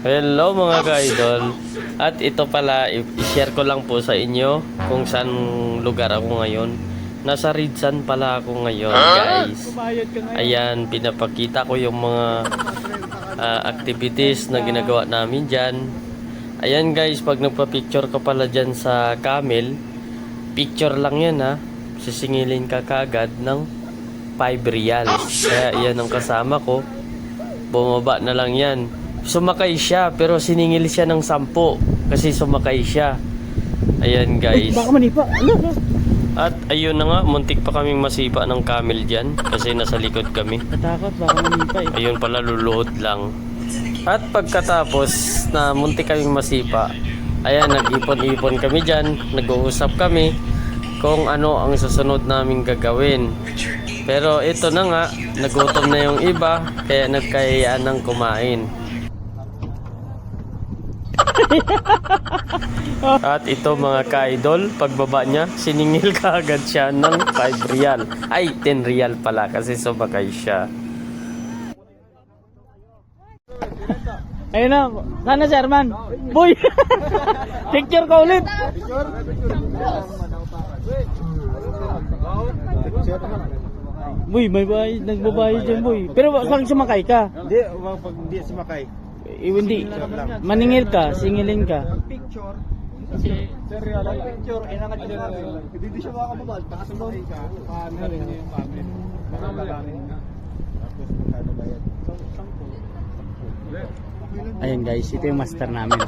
Hello mga ka-idol. At ito pala, i-share ko lang po sa inyo kung saan lugar ako ngayon. Nasa Ridsan pala ako ngayon, guys. Ayan, pinapakita ko yung mga activities na ginagawa namin dyan. Ayan guys, pag nagpa-picture ka pala dyan sa camel, picture lang yan ha. Sisingilin ka kagad ng 5 reals. Kaya yan ang kasama ko. Bumaba na lang yan. Sumakay siya pero siningil siya ng 10 kasi sumakay siya. Ayan guys. Baka manipa. At ayun na nga, muntik pa kaming masipa ng camel dyan kasi nasa likod kami. Natakot, baka manipa eh. Ayun pala, luluhod lang. At pagkatapos na muntik kaming masipa, ayan, nag-ipon-ipon kami dyan, nag-uusap kami kung ano ang susunod naming gagawin. Pero ito na nga, nagutom na yung iba, kaya nagkayaan ng kumain. At ito mga ka-idol, pagbaba niya, siningil ka agad siya ng 5 real. Ay, 10 real pala kasi sumakay siya. Ayun na, sana si Arman. Boy! Picture ka ulit! Boy, may bayad, nagbabayad dyan boy. Pero pag sumakay ka, Hindi, pag hindi sumakay. hindi, maningil ka, singilin ka. Picture. Picture, inangat nyo lang. Hindi siya makakababal. Baka sumakay ka. Paano rin niya yung family. Baka malangin ka. Tapos magkano bayad? 10. Ayun guys, ito yung master namin.